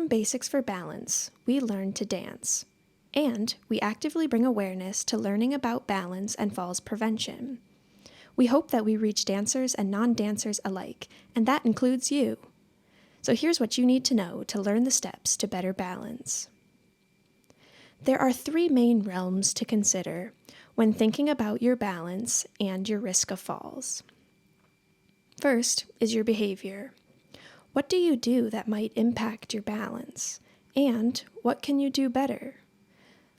Basics for Balance, we learn to dance. And we actively bring awareness to learning about balance and falls prevention. We hope that we reach dancers and non-dancers alike, and that includes you. So here's what you need to know to learn the steps to better balance. There are 3 main realms to consider when thinking about your balance and your risk of falls. First is your behavior. What do you do that might impact your balance? And what can you do better?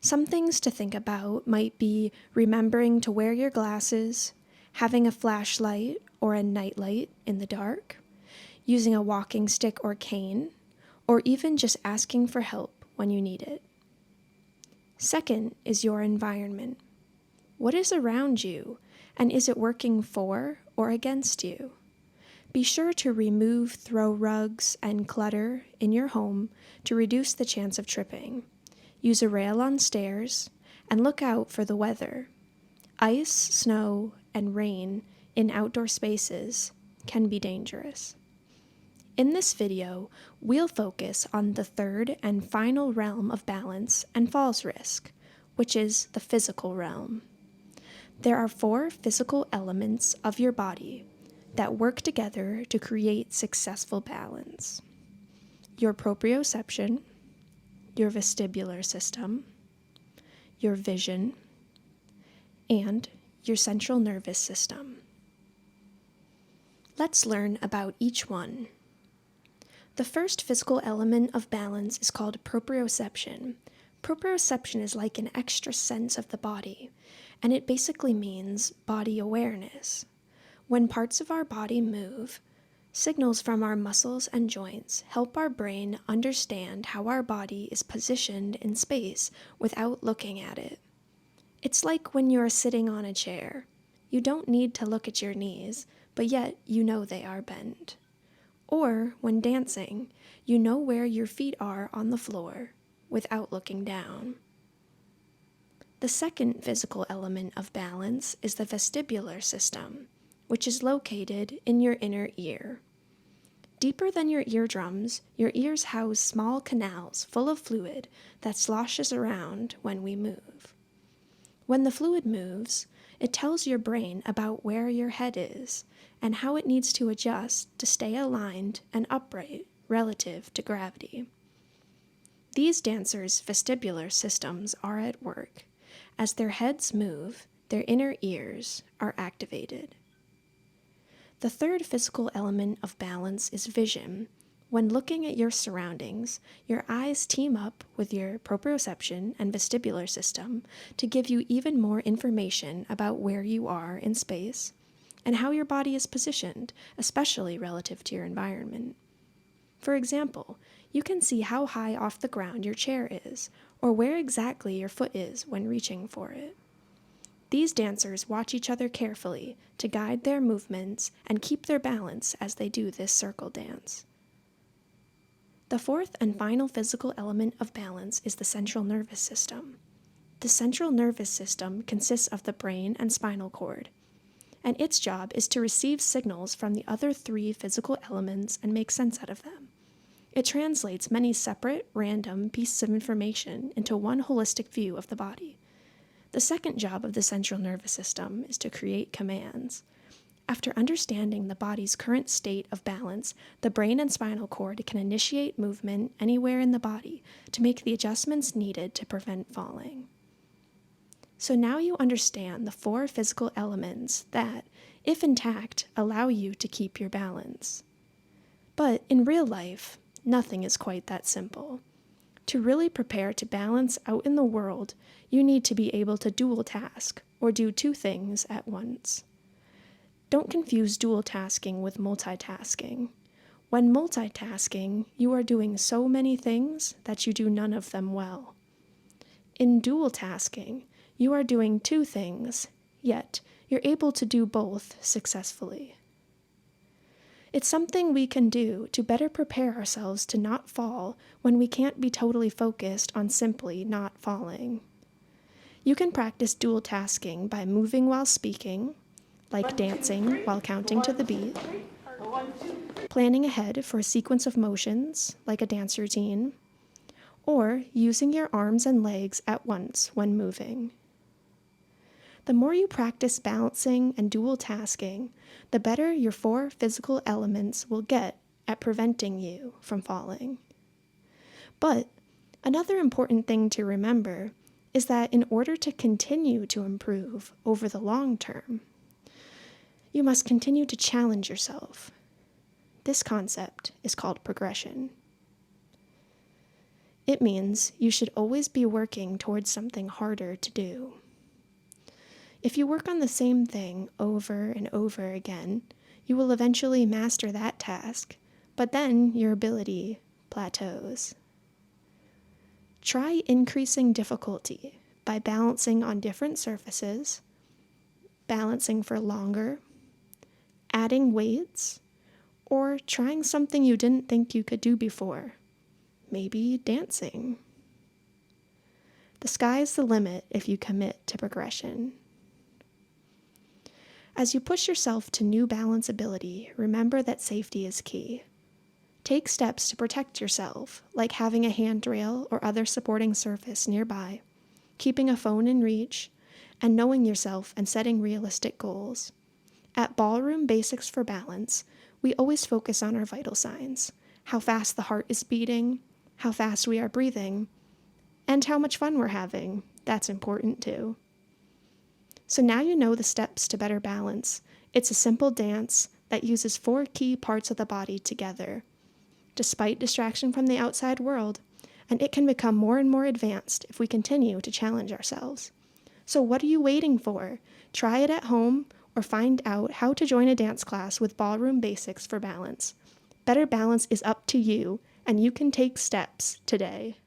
Some things to think about might be remembering to wear your glasses, having a flashlight or a nightlight in the dark, using a walking stick or cane, or even just asking for help when you need it. Second is your environment. What is around you, and is it working for or against you? Be sure to remove throw rugs and clutter in your home to reduce the chance of tripping. Use a rail on stairs, and look out for the weather. Ice, snow, and rain in outdoor spaces can be dangerous. In this video, we'll focus on the third and final realm of balance and falls risk, which is the physical realm. There are 4 physical elements of your body that work together to create successful balance. Your proprioception, your vestibular system, your vision, and your central nervous system. Let's learn about each one. The first physical element of balance is called proprioception. Proprioception is like an extra sense of the body, and it basically means body awareness. When parts of our body move, signals from our muscles and joints help our brain understand how our body is positioned in space without looking at it. It's like when you're sitting on a chair. You don't need to look at your knees, but yet you know they are bent. Or when dancing, you know where your feet are on the floor without looking down. The second physical element of balance is the vestibular system, which is located in your inner ear. Deeper than your eardrums, your ears house small canals full of fluid that sloshes around when we move. When the fluid moves, it tells your brain about where your head is and how it needs to adjust to stay aligned and upright relative to gravity. These dancers' vestibular systems are at work. As their heads move, their inner ears are activated. The third physical element of balance is vision. When looking at your surroundings, your eyes team up with your proprioception and vestibular system to give you even more information about where you are in space and how your body is positioned, especially relative to your environment. For example, you can see how high off the ground your chair is, or where exactly your foot is when reaching for it. These dancers watch each other carefully to guide their movements and keep their balance as they do this circle dance. The fourth and final physical element of balance is the central nervous system. The central nervous system consists of the brain and spinal cord, and its job is to receive signals from the other 3 physical elements and make sense out of them. It translates many separate, random pieces of information into one holistic view of the body. The second job of the central nervous system is to create commands. After understanding the body's current state of balance, the brain and spinal cord can initiate movement anywhere in the body to make the adjustments needed to prevent falling. So now you understand the 4 physical elements that, if intact, allow you to keep your balance. But in real life, nothing is quite that simple. To really prepare to balance out in the world, you need to be able to dual task, or do 2 things at once. Don't confuse dual tasking with multitasking. When multitasking, you are doing so many things that you do none of them well. In dual tasking, you are doing 2 things, yet you're able to do both successfully. It's something we can do to better prepare ourselves to not fall when we can't be totally focused on simply not falling. You can practice dual tasking by moving while speaking, like dancing while counting to the beat, planning ahead for a sequence of motions, like a dance routine, or using your arms and legs at once when moving. The more you practice balancing and dual tasking, the better your 4 physical elements will get at preventing you from falling. But another important thing to remember is that in order to continue to improve over the long term, you must continue to challenge yourself. This concept is called progression. It means you should always be working towards something harder to do. If you work on the same thing over and over again, you will eventually master that task, but then your ability plateaus. Try increasing difficulty by balancing on different surfaces, balancing for longer, adding weights, or trying something you didn't think you could do before, maybe dancing. The sky's the limit if you commit to progression. As you push yourself to new balance ability, remember that safety is key. Take steps to protect yourself, like having a handrail or other supporting surface nearby, keeping a phone in reach, and knowing yourself and setting realistic goals. At Ballroom Basics for Balance, we always focus on our vital signs, how fast the heart is beating, how fast we are breathing, and how much fun we're having. That's important too. So now you know the steps to better balance. It's a simple dance that uses 4 key parts of the body together, despite distraction from the outside world, and it can become more and more advanced if we continue to challenge ourselves. So what are you waiting for? Try it at home or find out how to join a dance class with Ballroom Basics for Balance. Better balance is up to you, and you can take steps today.